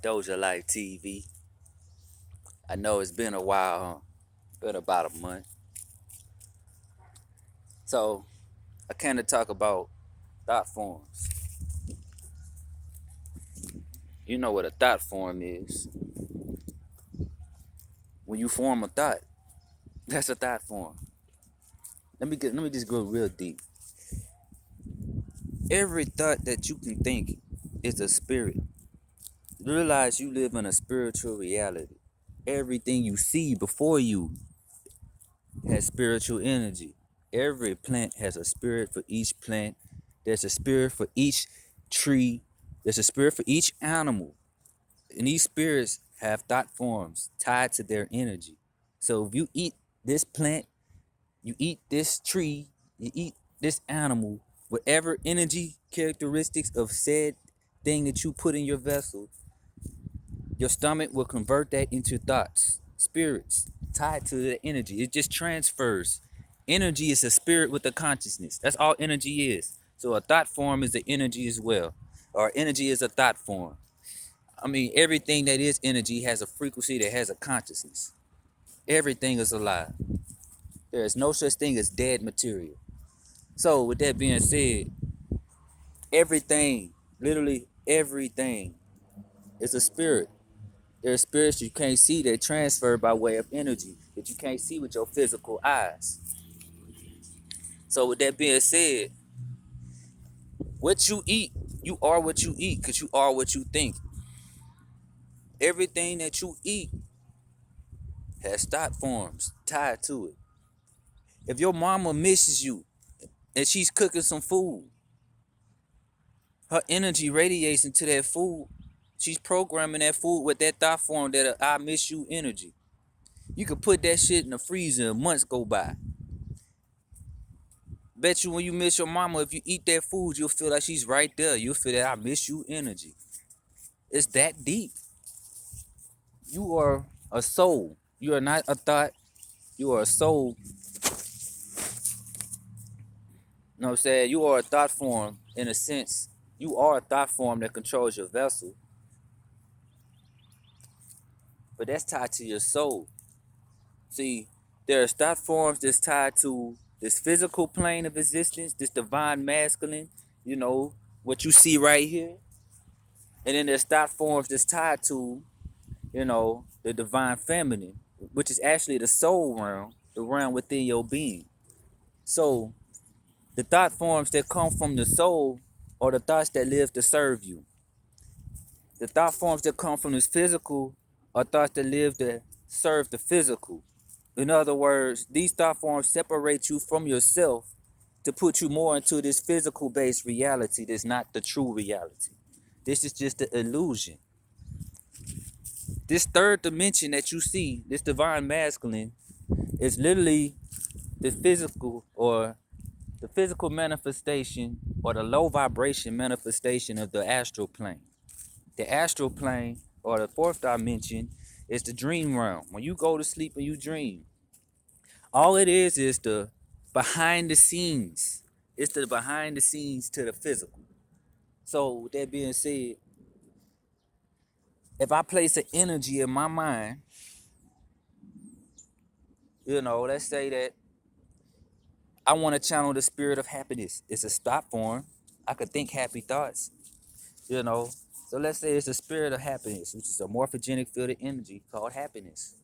Doja Life TV. I know it's been a while, huh? Been about a month. So I kind of talk about thought forms. You know what a thought form is? When you form a thought, that's a thought form. Let me just go real deep. Every thought that you can think is a spirit. Realize you live in a spiritual reality. Everything you see before you has spiritual energy. Every plant has a spirit for each plant. There's a spirit for each tree. There's a spirit for each animal. And these spirits have thought forms tied to their energy. So if you eat this plant, you eat this tree, you eat this animal, whatever energy characteristics of said thing that you put in your vessel, your stomach will convert that into thoughts, spirits tied to the energy. It just transfers. Energy is a spirit with a consciousness. That's all energy is. So a thought form is the energy as well. Or energy is a thought form. I mean, everything that is energy has a frequency that has a consciousness. Everything is alive. There is no such thing as dead material. So with that being said, everything, literally everything, is a spirit. There are spirits you can't see that transfer by way of energy that you can't see with your physical eyes. So with that being said, what you eat, you are what you eat because you are what you think. Everything that you eat has thought forms tied to it. If your mama misses you and she's cooking some food, her energy radiates into that food. She's programming that food with that thought form that I miss you energy. You could put that shit in the freezer and months go by. Bet you when you miss your mama, if you eat that food, you'll feel like she's right there. You'll feel that I miss you energy. It's that deep. You are a soul. You are not a thought. You are a soul. You know what I'm saying? You are a thought form in a sense. You are a thought form that controls your vessel. But that's tied to your soul. See, there's thought forms that's tied to this physical plane of existence, this divine masculine, you know, what you see right here. And then there's thought forms that's tied to, the divine feminine, which is actually the soul realm, the realm within your being. So the thought forms that come from the soul are the thoughts that live to serve you. The thought forms that come from this physical are thoughts that live to serve the physical. In other words, these thought forms separate you from yourself to put you more into this physical based reality that's not the true reality. This is just the illusion. This third dimension that you see, this divine masculine, is literally the physical manifestation or the low vibration manifestation of the astral plane. The astral plane or the fourth dimension is the dream realm. When you go to sleep and you dream, all it is the behind the scenes. It's the behind the scenes to the physical. So with that being said, if I place an energy in my mind, let's say that I want to channel the spirit of happiness. It's a stop form. I could think happy thoughts, you know. So let's say it's a spirit of happiness, which is a morphogenic field of energy called happiness.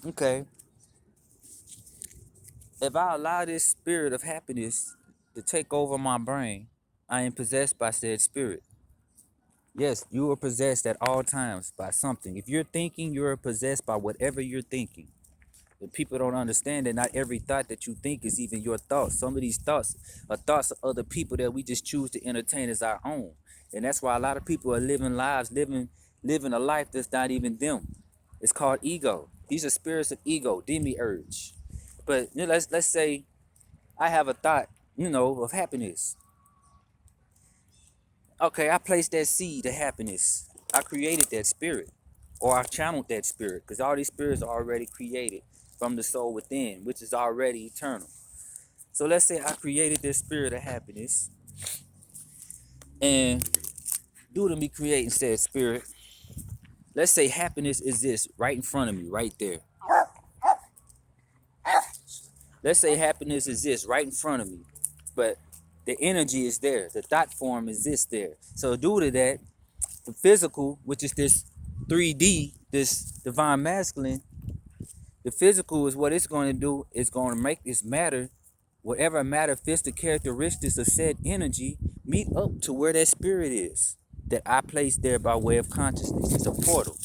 Okay. If I allow this spirit of happiness to take over my brain, I am possessed by said spirit. Yes, you are possessed at all times by something. If you're thinking, you're possessed by whatever you're thinking. And people don't understand that not every thought that you think is even your thoughts. Some of these thoughts are thoughts of other people that we just choose to entertain as our own. And that's why a lot of people are living a life that's not even them. It's called ego. These are spirits of ego, demiurge. But let's say I have a thought, of happiness. Okay, I placed that seed of happiness. I created that spirit, or I channeled that spirit, because all these spirits are already created from the soul within, which is already eternal. So let's say I created this spirit of happiness, and due to me creating said spirit, Let's say happiness exists right in front of me, right there. Let's say happiness exists right in front of me, but the energy is there. The thought form exists there. So due to that, the physical, which is this 3D, this divine masculine, the physical is what it's going to do. It's going to make this matter, whatever matter fits the characteristics of said energy, meet up to where that spirit is that I placed there by way of consciousness. It's a portal,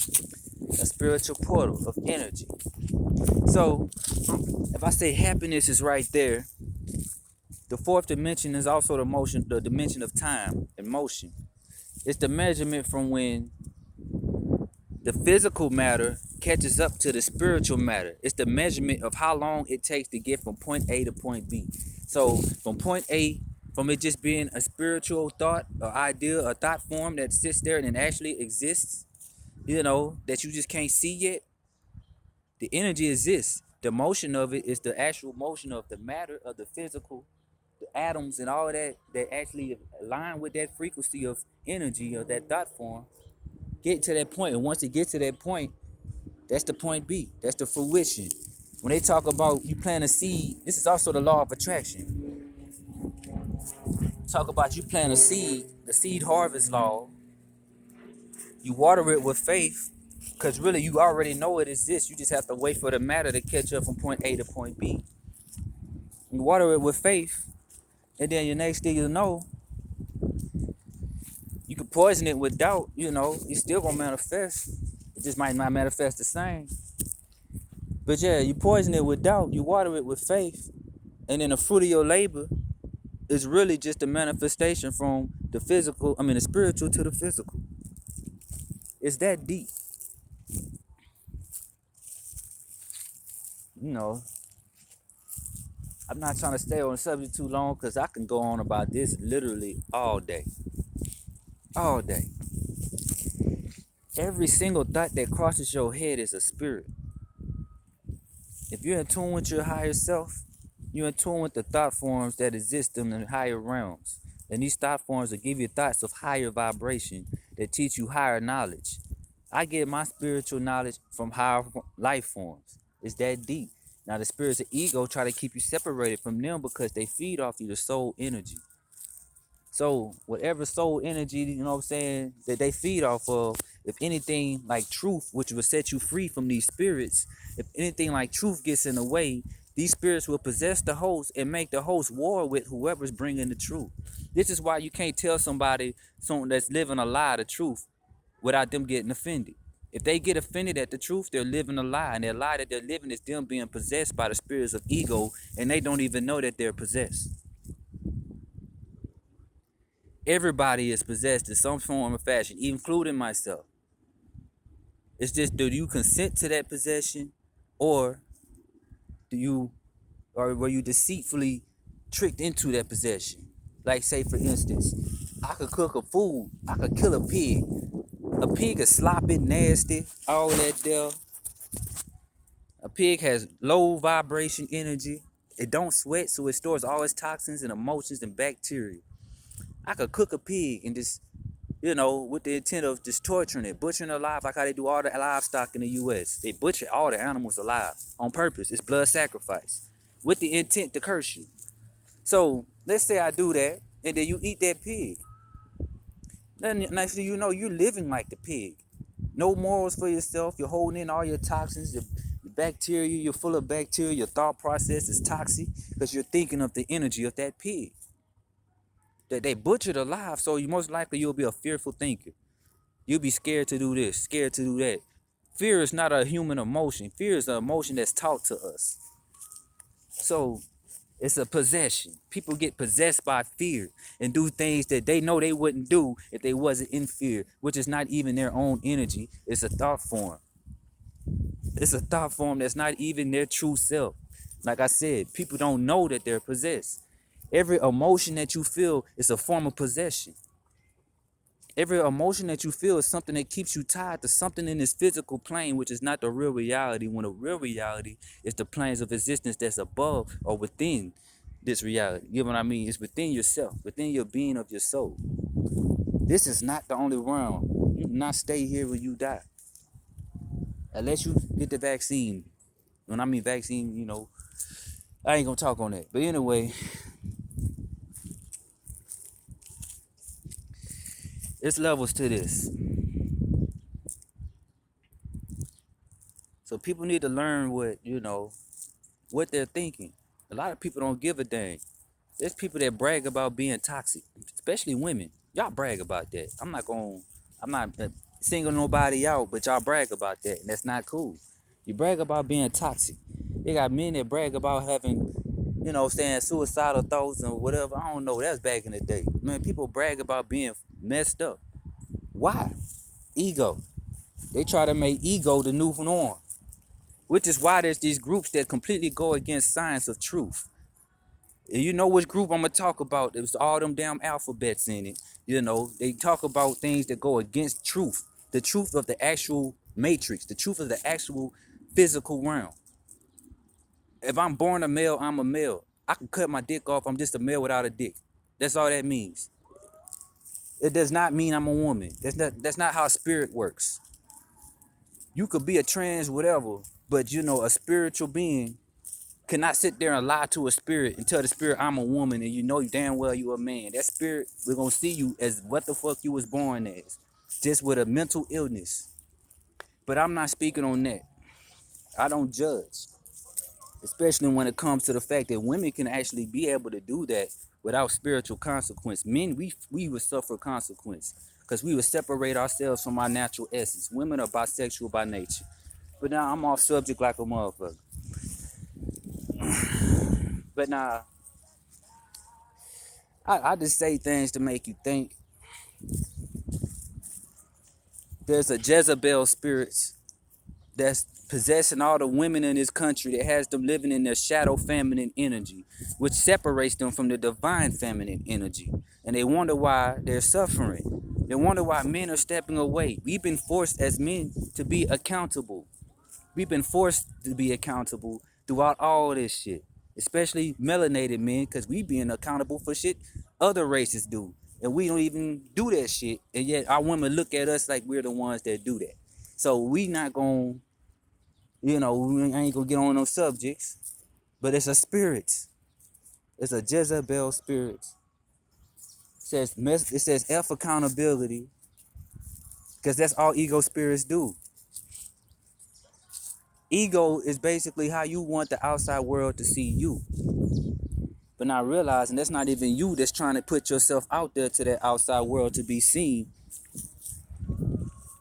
a spiritual portal of energy. So if I say happiness is right there, the fourth dimension is also the dimension of time and motion. It's the measurement from when the physical matter catches up to the spiritual matter. It's the measurement of how long it takes to get from point A to point B. So from point A, from it just being a spiritual thought, or idea, a thought form that sits there and actually exists, that you just can't see yet, the energy exists. The motion of it is the actual motion of the matter of the physical, the atoms and all that actually align with that frequency of energy of that thought form. Get to that point, and once it gets to that point, that's the point B. That's the fruition. When they talk about you plant a seed, this is also the law of attraction. Talk about you plant a seed, the seed harvest law. You water it with faith, because really you already know it exists. You just have to wait for the matter to catch up from point A to point B. You water it with faith, and then your next thing you know, you can poison it with doubt. It's still gonna manifest. It just might not manifest the same. But yeah, you poison it with doubt, you water it with faith, and then the fruit of your labor is really just a manifestation from the spiritual to the physical. It's that deep. I'm not trying to stay on the subject too long because I can go on about this literally all day. All day. Every single thought that crosses your head is a spirit. If you're in tune with your higher self, you're in tune with the thought forms that exist in the higher realms. And these thought forms will give you thoughts of higher vibration that teach you higher knowledge. I get my spiritual knowledge from higher life forms. It's that deep. Now the spirits of ego try to keep you separated from them because they feed off you the soul energy. So whatever soul energy, that they feed off of, if anything like truth, which will set you free from these spirits, if anything like truth gets in the way, these spirits will possess the host and make the host war with whoever's bringing the truth. This is why you can't tell somebody something that's living a lie the truth without them getting offended. If they get offended at the truth, they're living a lie, and their lie that they're living is them being possessed by the spirits of ego, and they don't even know that they're possessed. Everybody is possessed in some form or fashion, including myself. It's just, do you consent to that possession, or were you deceitfully tricked into that possession? Like, say for instance, I could cook a food, I could kill a pig. A pig is sloppy, nasty, all that there. A pig has low vibration energy. It don't sweat, so it stores all its toxins and emotions and bacteria. I could cook a pig and just, with the intent of just torturing it, butchering it alive, like how they do all the livestock in the U.S. They butcher all the animals alive on purpose. It's blood sacrifice with the intent to curse you. So let's say I do that, and then you eat that pig. Then next thing you know, you're living like the pig. No morals for yourself. You're holding in all your toxins, your bacteria. You're full of bacteria. Your thought process is toxic because you're thinking of the energy of that pig that they butchered alive. So most likely you'll be a fearful thinker. You'll be scared to do this, scared to do that. Fear is not a human emotion. Fear is an emotion that's taught to us. So it's a possession. People get possessed by fear and do things that they know they wouldn't do if they wasn't in fear, which is not even their own energy. It's a thought form. It's a thought form that's not even their true self. Like I said, people don't know that they're possessed. Every emotion that you feel is a form of possession. Every emotion that you feel is something that keeps you tied to something in this physical plane, which is not the real reality, when the real reality is the planes of existence that's above or within this reality. You know what I mean? It's within yourself, within your being of your soul. This is not the only realm. You do not stay here when you die. unless you get the vaccine. When I mean vaccine, I ain't gonna talk on that. But anyway, there's levels to this. So people need to learn what they're thinking. A lot of people don't give a dang. There's people that brag about being toxic, especially women. Y'all brag about that. I'm not singling nobody out, but y'all brag about that, and that's not cool. You brag about being toxic. They got men that brag about having, saying suicidal thoughts and whatever. I don't know. That's back in the day. Man, people brag about being messed up. Why? Ego. They try to make ego the new norm, which is why there's these groups that completely go against science of truth. And you know which group I'm gonna talk about? There's all them damn alphabets in it. They talk about things that go against truth, the truth of the actual matrix, the truth of the actual physical realm. If I'm born a male, I'm a male. I can cut my dick off. I'm just a male without a dick. That's all that means. It does not mean I'm a woman. That's not how spirit works. You could be a trans whatever, but a spiritual being cannot sit there and lie to a spirit and tell the spirit I'm a woman and you know damn well you a man. That spirit, we're gonna see you as what the fuck you was born as, just with a mental illness. But I'm not speaking on that. I don't judge, especially when it comes to the fact that women can actually be able to do that without spiritual consequence. Men, we would suffer consequence because we would separate ourselves from our natural essence. Women are bisexual by nature. But now I'm off subject like a motherfucker. But now, I just say things to make you think. There's a Jezebel spirit that's possessing all the women in this country that has them living in their shadow feminine energy, which separates them from the divine feminine energy. And they wonder why they're suffering. They wonder why men are stepping away. We've been forced as men to be accountable. We've been forced to be accountable throughout all this shit. Especially melanated men, because we being accountable for shit other races do. And we don't even do that shit. And yet our women look at us like we're the ones that do that. So we not going, we ain't going to get on those subjects. But it's a spirit. It's a Jezebel spirit. It says F accountability. Because that's all ego spirits do. Ego is basically how you want the outside world to see you. But not realizing that's not even you that's trying to put yourself out there to that outside world to be seen.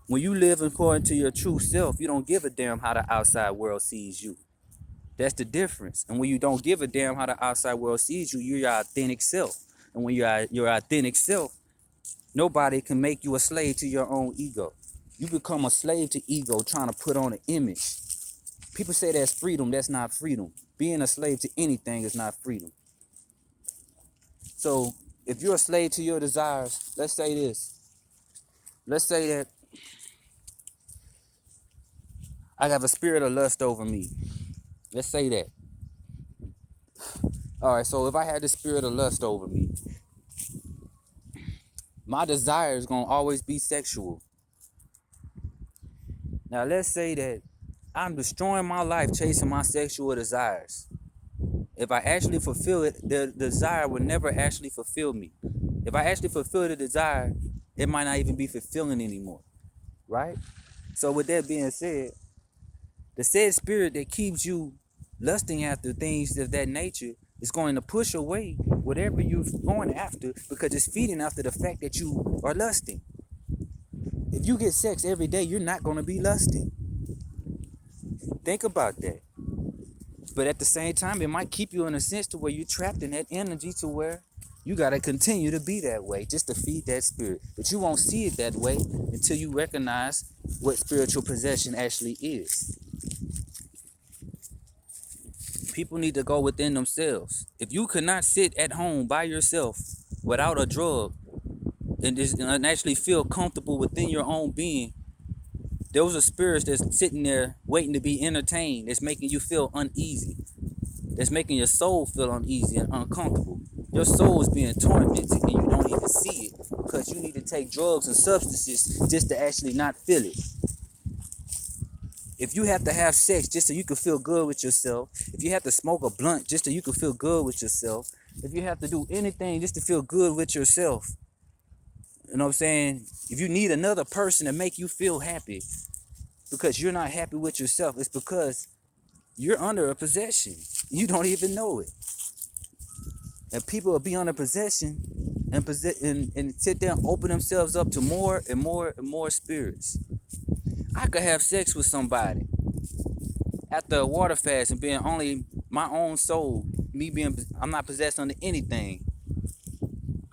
When you live according to your true self, you don't give a damn how the outside world sees you. That's the difference. And when you don't give a damn how the outside world sees you, you're your authentic self. And when you're your authentic self, nobody can make you a slave to your own ego. You become a slave to ego trying to put on an image. People say that's freedom. That's not freedom. Being a slave to anything is not freedom. So if you're a slave to your desires, let's say this. Let's say that I have a spirit of lust over me. Let's say that. All right, so if I had the spirit of lust over me, my desire is going to always be sexual. Now, let's say that I'm destroying my life chasing my sexual desires. If I actually fulfill it, the desire will never actually fulfill me. If I actually fulfill the desire, it might not even be fulfilling anymore, right? So with that being said, the said spirit that keeps you lusting after things of that nature is going to push away whatever you're going after because it's feeding after the fact that you are lusting. If you get sex every day, you're not going to be lusting. Think about that. But at the same time, it might keep you in a sense to where you're trapped in that energy to where you got to continue to be that way just to feed that spirit. But you won't see it that way until you recognize what spiritual possession actually is. People need to go within themselves. If you cannot sit at home by yourself without a drug and actually feel comfortable within your own being, those are spirits that's sitting there waiting to be entertained. That's making you feel uneasy. That's making your soul feel uneasy and uncomfortable. Your soul is being tormented and you don't even see it because you need to take drugs and substances just to actually not feel it. If you have to have sex just so you can feel good with yourself, if you have to smoke a blunt just so you can feel good with yourself, if you have to do anything just to feel good with yourself, you know what I'm saying? If you need another person to make you feel happy because you're not happy with yourself, it's because you're under a possession. You don't even know it. And people will be under possession and sit there and open themselves up to more and more and more spirits. I could have sex with somebody after a water fast and being only my own soul, I'm not possessed under anything.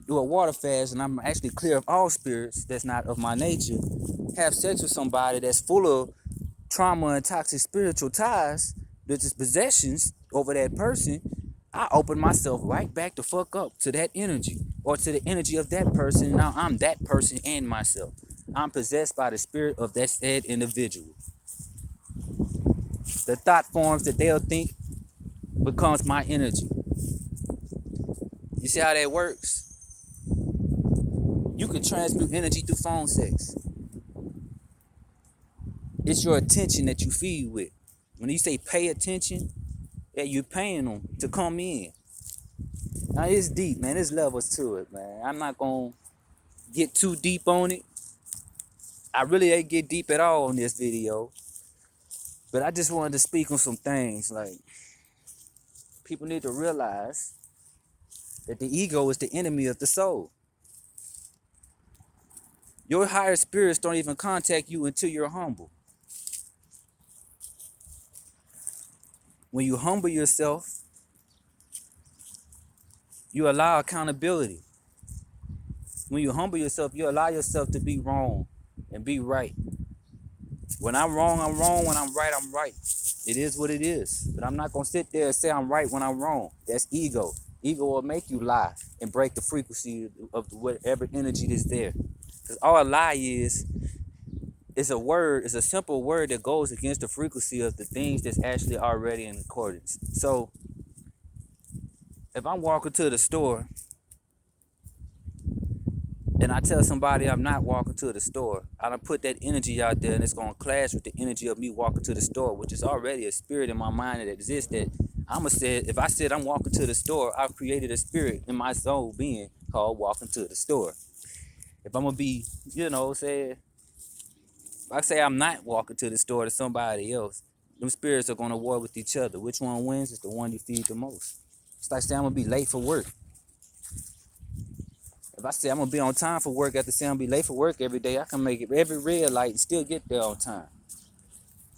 Do a water fast and I'm actually clear of all spirits that's not of my nature. Have sex with somebody that's full of trauma and toxic spiritual ties, that's just possessions over that person. I open myself right back the fuck up to that energy or to the energy of that person. Now I'm that person and myself. I'm possessed by the spirit of that said individual. The thought forms that they'll think becomes my energy. You see how that works? You can transmute energy through phone sex. It's your attention that you feed with. When you say pay attention, yeah, you're paying them to come in. Now it's deep, man. There's levels to it, man. I'm not gonna get too deep on it. I really ain't get deep at all on this video. But I just wanted to speak on some things. Like, people need to realize that the ego is the enemy of the soul. Your higher spirits don't even contact you until you're humble. When you humble yourself, you allow accountability. When you humble yourself, you allow yourself to be wrong and be right. When I'm wrong, I'm wrong. When I'm right, I'm right. It is what it is. But I'm not going to sit there and say I'm right when I'm wrong. That's ego. Ego will make you lie and break the frequency of whatever energy that's there. Because all a lie is a word, it's a simple word that goes against the frequency of the things that's actually already in accordance. So, if I'm walking to the store and I tell somebody I'm not walking to the store, I done put that energy out there and it's going to clash with the energy of me walking to the store, which is already a spirit in my mind that exists that if I said I'm walking to the store, I've created a spirit in my soul being called walking to the store. If I'm going to be, if I say I'm not walking to the store to somebody else, them spirits are going to war with each other. Which one wins is the one you feed the most. It's like saying I'm going to be late for work. If I say I'm going to be on time for work after saying I'm going to be late for work every day, I can make it every red light and still get there on time.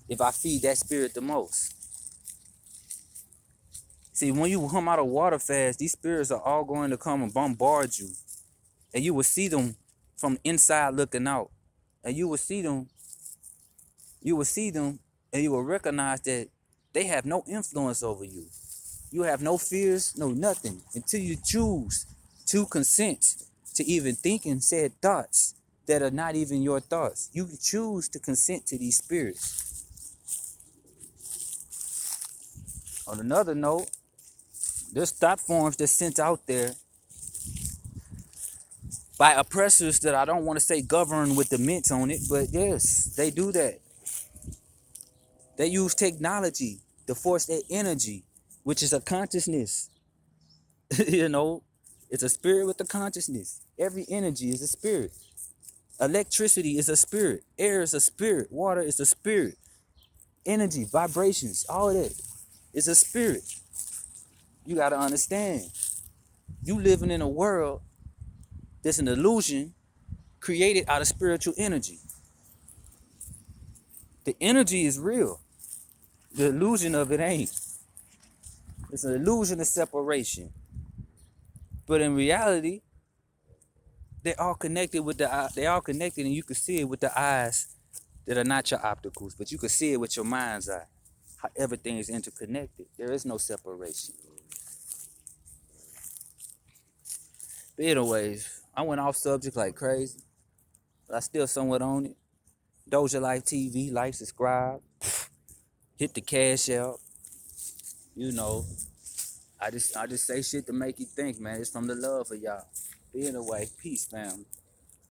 If I feed that spirit the most. See, when you come out of water fast, these spirits are all going to come and bombard you. And you will see them from inside looking out. And you will see them and you will recognize that they have no influence over you. You have no fears, no nothing, until you choose to consent to even thinking said thoughts that are not even your thoughts. You choose to consent to these spirits. On another note, there's thought forms that's sent out there by oppressors that I don't want to say govern with the mint on it, but yes, they do that. They use technology to force their energy, which is a consciousness. It's a spirit with a consciousness. Every energy is a spirit. Electricity is a spirit. Air is a spirit. Water is a spirit. Energy, vibrations, all of that is a spirit. You got to understand. You living in a world that's an illusion created out of spiritual energy. The energy is real. The illusion of it ain't. It's an illusion of separation. But in reality, they're all connected and you can see it with the eyes that are not your opticals, but you can see it with your mind's eye. How everything is interconnected. There is no separation. But anyways, I went off subject like crazy, but I still somewhat on it. Doja Life TV, like, subscribe, hit the cash out. I just say shit to make you think, man. It's from the love of y'all. But anyway, peace, family.